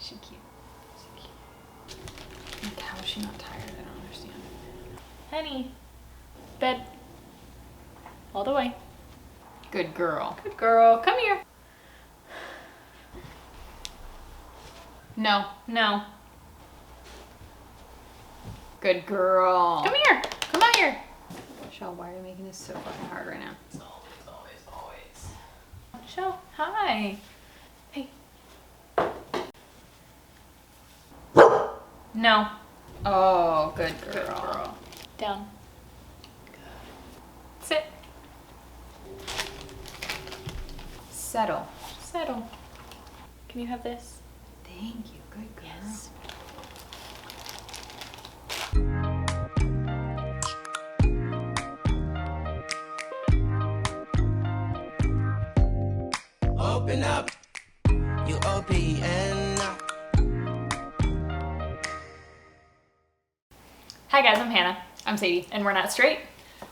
She's cute. She's cute. Like, how is she not tired? I don't understand. Honey. Bed. All the way. Good girl. Good girl. Come here. No. No. Good girl. Come here. Come out here. Michelle, why are you making this so fucking hard right now? It's always. Michelle, hi. Hey. No. Oh, good girl. Good girl. Down. Good. Sit. Settle. Settle. Can you have this? Thank you. Good girl. Yes. Open up. You open up. Hi guys, I'm Hannah. I'm Sadie. And we're not straight.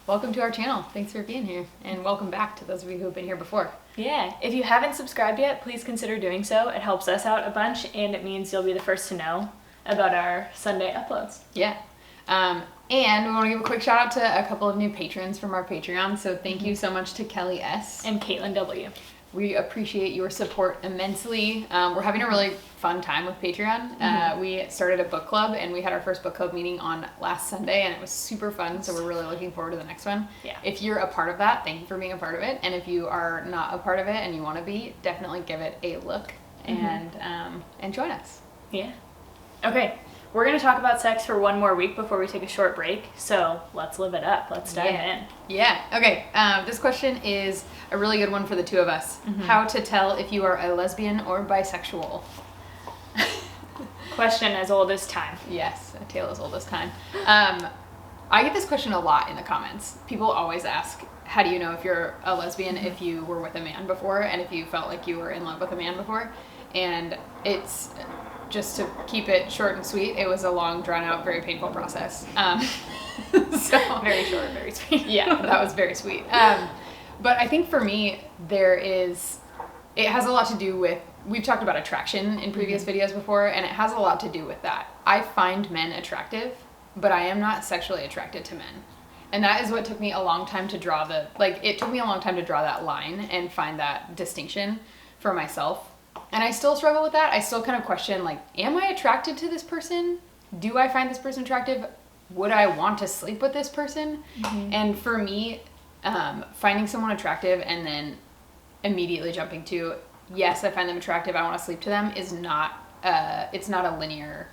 Welcome to our channel. Thanks for being here. And welcome back to those of you who have been here before. Yeah, if you haven't subscribed yet, please consider doing so. It helps us out a bunch and it means you'll be the first to know about our Sunday uploads. Yeah. And we want to give a quick shout out to a couple of new patrons from our Patreon. So thank you so much to Kelly S. And Caitlin W. We appreciate your support immensely. We're having a really fun time with Patreon. We started a book club and we had our first book club meeting on last Sunday and it was super fun. So we're really looking forward to the next one. Yeah. If you're a part of that, thank you for being a part of it. And if you are not a part of it and you want to be, definitely give it a look and join us. Yeah. Okay, we're going to talk about sex for one more week before we take a short break. So let's live it up. Let's dive in. Yeah. Okay. This question is a really good one for the two of us. How to tell if you are a lesbian or bisexual? Question as old as time. Yes, a tale as old as time. I get this question a lot in the comments. People always ask, how do you know if you're a lesbian if you were with a man before and if you felt like you were in love with a man before? And it's, just to keep it short and sweet, it was a long, drawn out, very painful process. So very short, very sweet. Yeah, that was very sweet. But I think for me, it has a lot to do with, we've talked about attraction in previous videos before, and it has a lot to do with that. I find men attractive, but I am not sexually attracted to men. And that is what took me a long time to draw it took me a long time to draw that line and find that distinction for myself. And I still struggle with that. I still kind of question, like, am I attracted to this person? Do I find this person attractive? Would I want to sleep with this person? And for me, finding someone attractive and then immediately jumping to, yes, I find them attractive, I want to sleep to them, is not, it's not a linear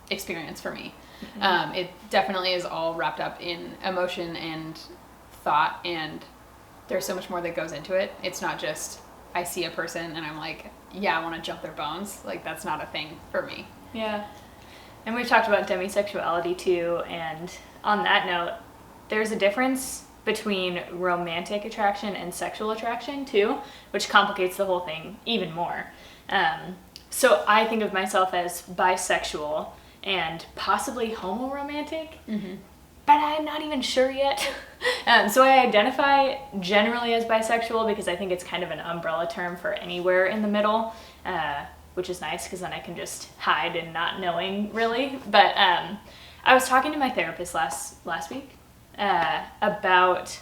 experience for me. It definitely is all wrapped up in emotion and thought, and there's so much more that goes into it. It's not just, I see a person and I'm like, yeah, I want to jump their bones. Like, that's not a thing for me. Yeah. And we've talked about demisexuality too, and on that note, there's a difference between romantic attraction and sexual attraction too, which complicates the whole thing even more. So I think of myself as bisexual and possibly homoromantic, but I'm not even sure yet. So I identify generally as bisexual because I think it's kind of an umbrella term for anywhere in the middle, which is nice because then I can just hide in not knowing really. But I was talking to my therapist last week about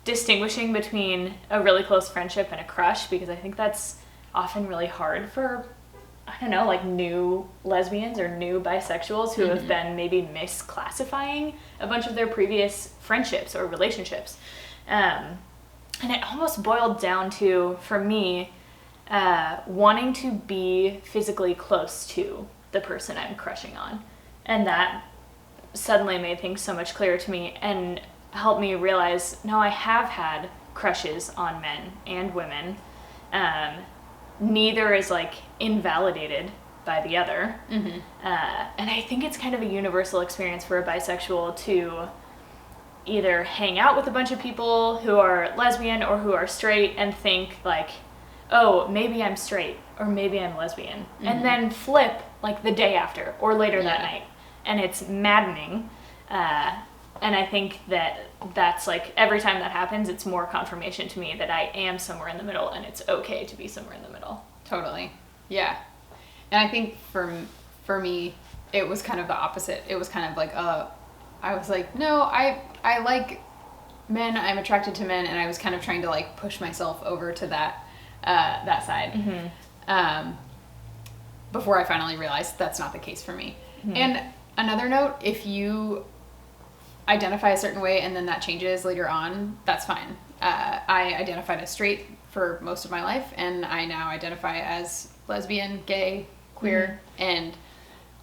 distinguishing between a really close friendship and a crush, because I think that's often really hard for, I don't know, like new lesbians or new bisexuals who have been maybe misclassifying a bunch of their previous friendships or relationships. And it almost boiled down to, for me, wanting to be physically close to the person I'm crushing on. And that suddenly made things so much clearer to me and helped me realize, no, I have had crushes on men and women. Neither is like invalidated by the other. And I think it's kind of a universal experience for a bisexual to either hang out with a bunch of people who are lesbian or who are straight and think like, oh, maybe I'm straight or maybe I'm lesbian, and then flip like the day after or later that night. And it's maddening. And I think that's like, every time that happens, it's more confirmation to me that I am somewhere in the middle and it's okay to be somewhere in the middle. Totally. Yeah. I think for me, it was kind of the opposite. It was kind of like, I was like, no, I like men, I'm attracted to men, and I was kind of trying to like push myself over to that side. Before I finally realized that's not the case for me. And another note, if you identify a certain way and then that changes later on, that's fine. I identified as straight for most of my life, and I now identify as lesbian, gay, queer, and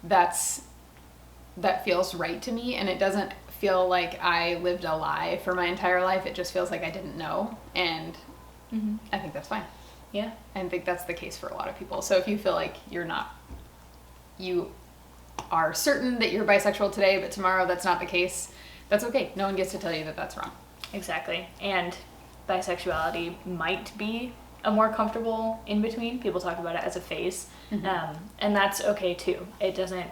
that feels right to me, and it doesn't feel like I lived a lie for my entire life. It just feels like I didn't know, and I think that's fine. Yeah. I think that's the case for a lot of people. So if you feel like you are certain that you're bisexual today, but tomorrow that's not the case, that's okay. No one gets to tell you that that's wrong. Exactly. And bisexuality might be a more comfortable in between. People talk about it as a phase. And that's okay too. It doesn't,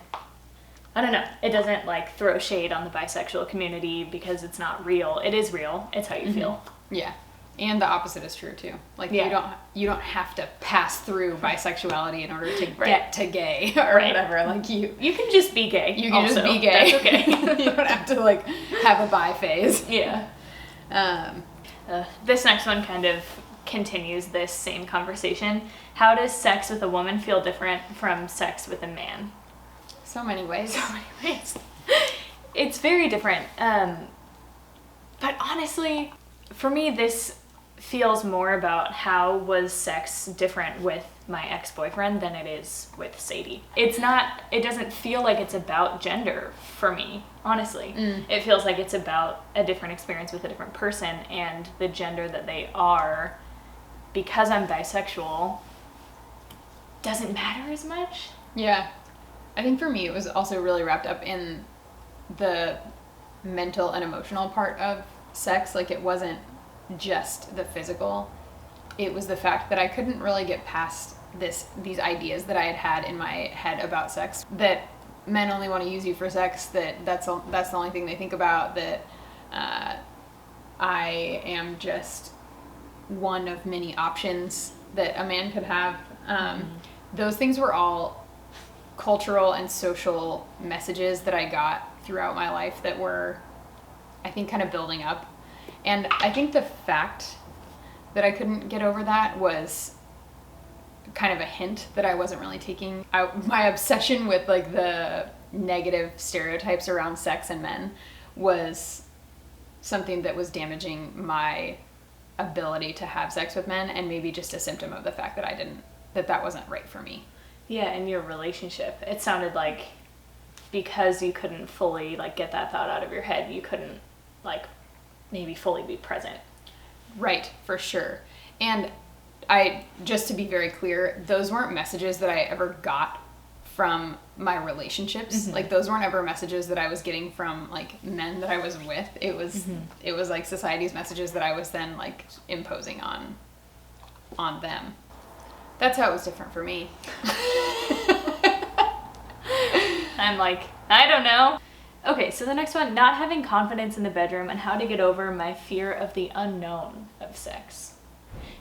I don't know, it doesn't like throw shade on the bisexual community because it's not real. It is real. It's how you feel. Yeah. And the opposite is true too. Like you don't have to pass through bisexuality in order to get to gay or whatever. Like you can just be gay. You can also. just be gay. That's okay. You don't have to like have a bi phase. Yeah. This next one kind of continues this same conversation. How does sex with a woman feel different from sex with a man? So many ways. It's very different. But honestly, for me, this feels more about how was sex different with my ex-boyfriend than it is with Sadie. It doesn't feel like it's about gender for me, honestly. It feels like it's about a different experience with a different person, and the gender that they are, because I'm bisexual, doesn't matter as much. Yeah. I think for me it was also really wrapped up in the mental and emotional part of sex. Like it wasn't just the physical. It was the fact that I couldn't really get past these ideas that I had in my head about sex, that men only want to use you for sex, that's the only thing they think about, that I am just one of many options that a man could have. Those things were all cultural and social messages that I got throughout my life that were, I think, kind of building up. And I think the fact that I couldn't get over that was kind of a hint that I wasn't really taking out. My obsession with like the negative stereotypes around sex and men was something that was damaging my ability to have sex with men, and maybe just a symptom of the fact that that wasn't right for me. Yeah, in your relationship, it sounded like because you couldn't fully like get that thought out of your head, you couldn't like maybe fully be present. Right, for sure. And just to be very clear, those weren't messages that I ever got from my relationships. Like those weren't ever messages that I was getting from like men that I was with. It was like society's messages that I was then like imposing on them. That's how it was different for me. I'm like, I don't know. Okay, so the next one, not having confidence in the bedroom and how to get over my fear of the unknown of sex.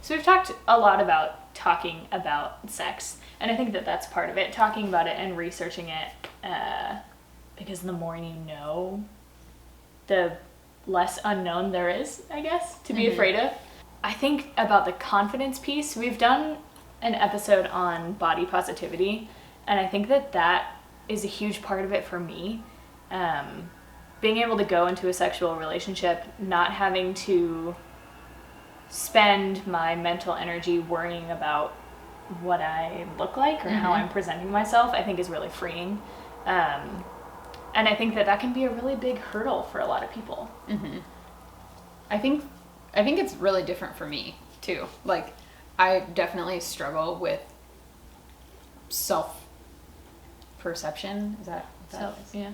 So we've talked a lot about talking about sex, and I think that that's part of it, talking about it and researching it, because the more you know, the less unknown there is, I guess, to be afraid of. I think about the confidence piece, we've done an episode on body positivity, and I think that is a huge part of it for me. Being able to go into a sexual relationship, not having to spend my mental energy worrying about what I look like or how I'm presenting myself, I think is really freeing. And I think that can be a really big hurdle for a lot of people. I think it's really different for me too. Like I definitely struggle with self-perception. Is that Self, yeah.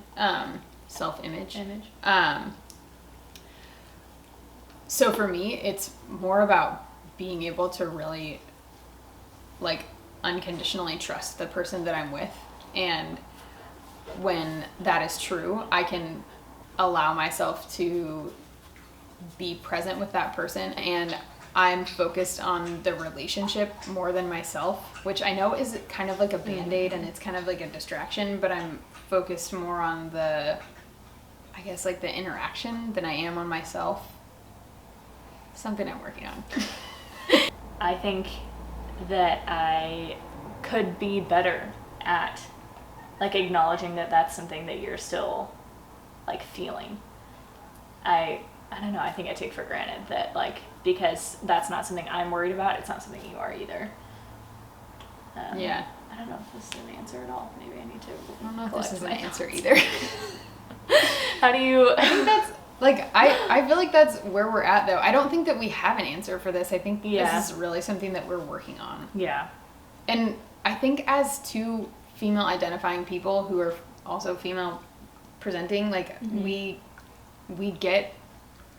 Self-image. So for me, it's more about being able to really like unconditionally trust the person that I'm with, and when that is true, I can allow myself to be present with that person, and I'm focused on the relationship more than myself, which I know is kind of like a band-aid and it's kind of like a distraction, but I'm focused more on the, I guess, like the interaction than I am on myself. Something I'm working on. I think that I could be better at like acknowledging that that's something that you're still like feeling. I don't know, I think I take for granted that like, because that's not something I'm worried about, it's not something you are either. Yeah. I don't know if this is an answer at all. Maybe I need to. I don't know if this is an my answer thoughts. either. How do you? I think that's like I feel like that's where we're at though. I don't think that we have an answer for this. I think this is really something that we're working on. Yeah. And I think as two female identifying people who are also female presenting, like we get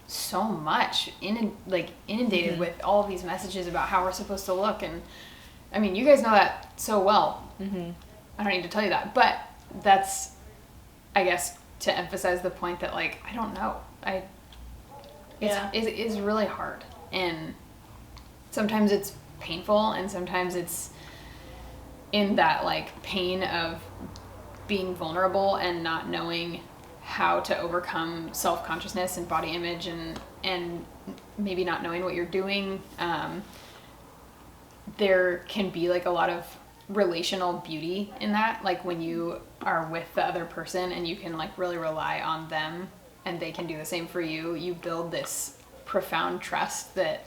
so much inundated with all of these messages about how we're supposed to look, and I mean, you guys know that so well. I don't need to tell you that, but that's, I guess, to emphasize the point that like I don't know. It is really hard, and sometimes it's painful, and sometimes it's in that like pain of being vulnerable and not knowing how to overcome self-consciousness and body image and maybe not knowing what you're doing. There can be like a lot of relational beauty in that, like when you are with the other person and you can like really rely on them and they can do the same for you. You build this profound trust that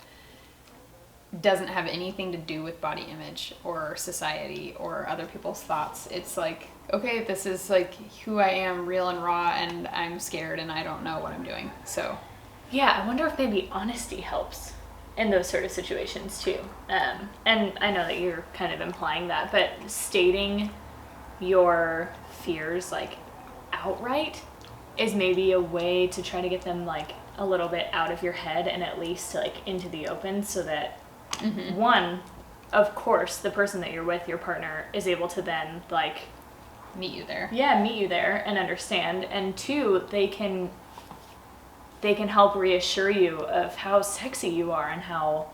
doesn't have anything to do with body image or society or other people's thoughts. It's like, okay, this is like who I am, real and raw, and I'm scared and I don't know what I'm doing. So yeah, I wonder if maybe honesty helps in those sort of situations too. And I know that you're kind of implying that, but stating your fears like outright is maybe a way to try to get them like a little bit out of your head and at least like into the open, so that one, of course, the person that you're with, your partner, is able to then like meet you there and understand, and two, they can help reassure you of how sexy you are and how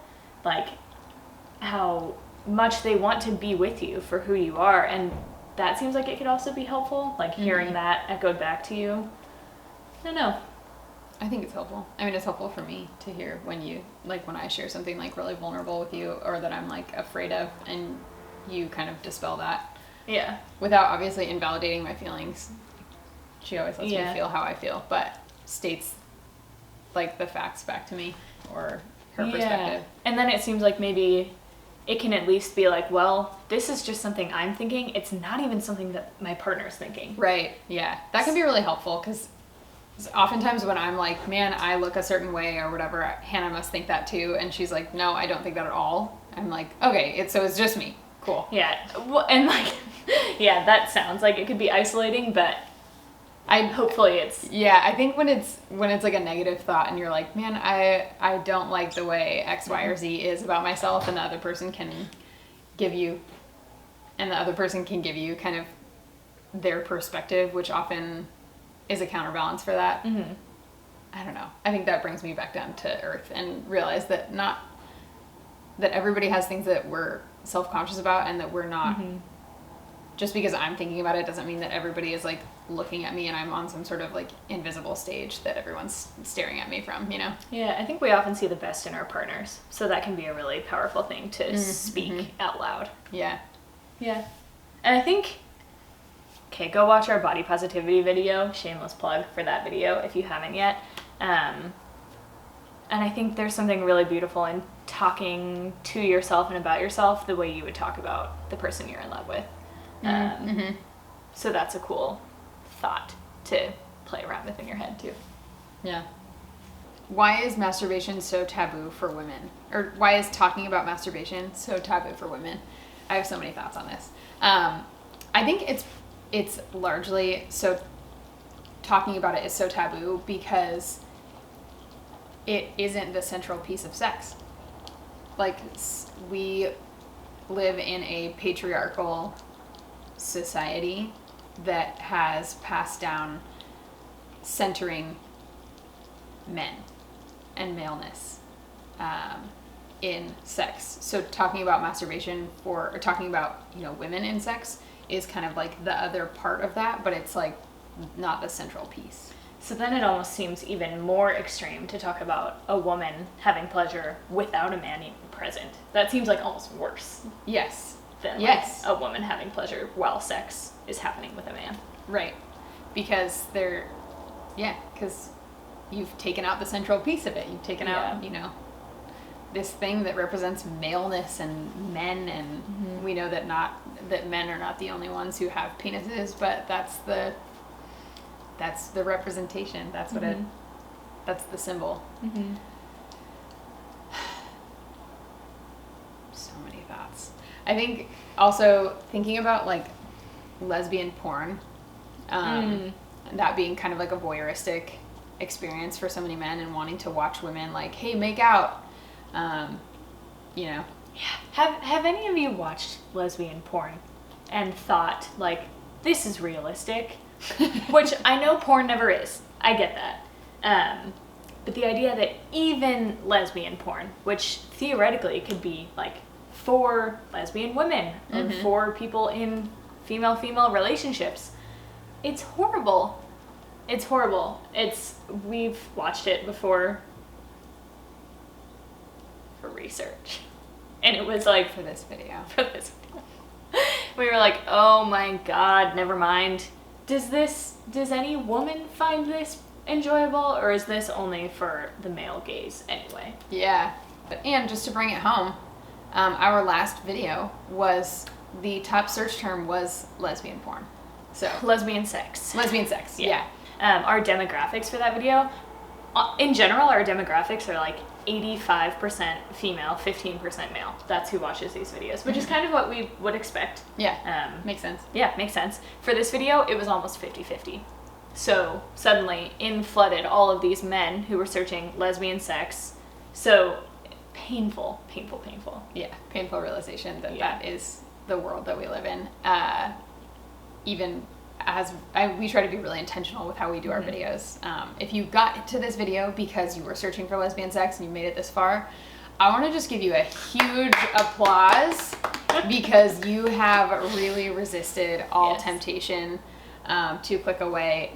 much they want to be with you for who you are. And that seems like it could also be helpful, like hearing that echoed back to you. I don't know. I think it's helpful. I mean, it's helpful for me to hear when you, like when I share something like really vulnerable with you or that I'm like afraid of, and you kind of dispel that. Yeah. Without obviously invalidating my feelings. She always lets me feel how I feel, but states like the facts back to me or her perspective. And then it seems like maybe it can at least be like, well, this is just something I'm thinking. It's not even something that my partner's thinking. Right. Yeah. That can be really helpful, because oftentimes when I'm like, man, I look a certain way or whatever, Hannah must think that too. And she's like, no, I don't think that at all. I'm like, okay, so it's just me. Cool. Yeah. Well, and like, yeah, that sounds like it could be isolating, but hopefully it's. Yeah, I think when it's like a negative thought and you're like, man, I don't like the way X, Y, or Z is about myself, and the other person can give you kind of their perspective, which often is a counterbalance for that. I don't know. I think that brings me back down to earth and realize that that everybody has things that we're self-conscious about, and that we're not, just because I'm thinking about it doesn't mean that everybody is like looking at me and I'm on some sort of like invisible stage that everyone's staring at me from, you know? Yeah, I think we often see the best in our partners, so that can be a really powerful thing to speak out loud. Yeah. Yeah. And I think, okay, go watch our body positivity video, shameless plug for that video if you haven't yet. And I think there's something really beautiful in talking to yourself and about yourself the way you would talk about the person you're in love with. So that's a cool thought to play around with in your head too. Yeah. Why is masturbation so taboo for women? Or why is talking about masturbation so taboo for women? I have so many thoughts on this. I think it's largely so, talking about it is so taboo because it isn't the central piece of sex. Like, we live in a patriarchal society that has passed down centering men and maleness. in sex. So talking about masturbation or talking about, women in sex is kind of like the other part of that, but it's like not the central piece. So then it almost seems even more extreme to talk about a woman having pleasure without a man even present. That seems like almost worse Yes. than Yes. like a woman having pleasure while sex is happening with a man. Right. Because because you've taken out the central piece of it. You've taken out, this thing that represents maleness and men, and we know that men are not the only ones who have penises, but that's the representation. That's what that's the symbol. So many thoughts. I think also thinking about like lesbian porn, that being kind of like a voyeuristic experience for so many men, and wanting to watch women like, hey, make out, Yeah. Have any of you watched lesbian porn and thought like, this is realistic? Which I know porn never is. I get that. But the idea that even lesbian porn, which theoretically could be like for lesbian women and for people in female-female relationships, it's horrible. It's horrible. We've watched it before for research. And it was like for this video. We were like, oh my God, never mind. Does any woman find this enjoyable, or is this only for the male gaze anyway? Yeah. And just to bring it home, our last video was, the top search term was lesbian porn. So Lesbian sex. Lesbian sex, yeah. Our demographics for that video, in general, our demographics are like 85% female, 15% male. That's who watches these videos, which is kind of what we would expect. Yeah, makes sense. Yeah, makes sense. For this video, it was almost 50-50. So suddenly flooded all of these men who were searching lesbian sex. So painful. Yeah, painful realization that that is the world that we live in. Even as we try to be really intentional with how we do our videos. If you got to this video because you were searching for lesbian sex and you made it this far, I want to just give you a huge applause because you have really resisted all temptation to click away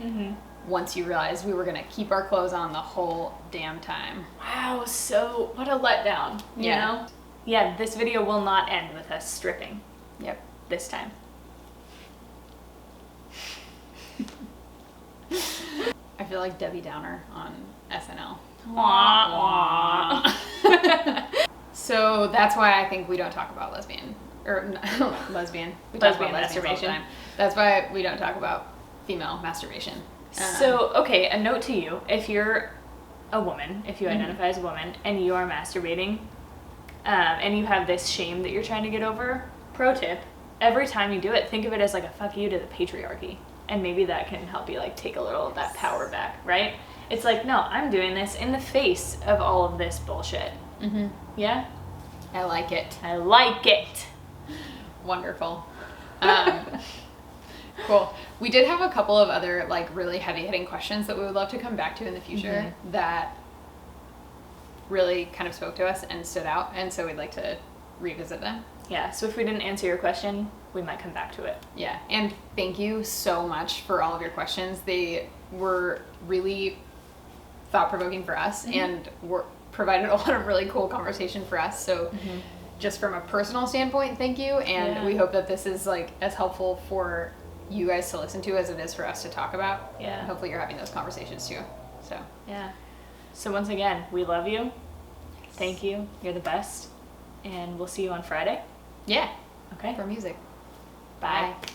once you realized we were going to keep our clothes on the whole damn time. Wow, so what a letdown, you know? Yeah, this video will not end with us stripping. Yep. This time. I feel like Debbie Downer on SNL. Wah, wah. So that's why I think we don't talk about lesbian. We talk Lesbian about lesbians all the masturbation. time. That's why we don't talk about female masturbation. So, okay, a note to you. If you're a woman, if you identify as a woman, and you are masturbating, and you have this shame that you're trying to get over, pro tip, every time you do it, think of it as like a fuck you to the patriarchy. And maybe that can help you like take a little of that power back, right? It's like, no, I'm doing this in the face of all of this bullshit. Yeah? I like it. I like it. Wonderful. Cool. We did have a couple of other like really heavy hitting questions that we would love to come back to in the future that really kind of spoke to us and stood out, and so we'd like to revisit them. Yeah, so if we didn't answer your question, we might come back to it. Yeah, and thank you so much for all of your questions. They were really thought-provoking for us and provided a lot of really cool conversation for us. So just from a personal standpoint, thank you. And we hope that this is like as helpful for you guys to listen to as it is for us to talk about. Yeah. And hopefully you're having those conversations too. So yeah. So once again, we love you. Thank you. You're the best. And we'll see you on Friday. yeah, Okay. for music. Bye. Bye.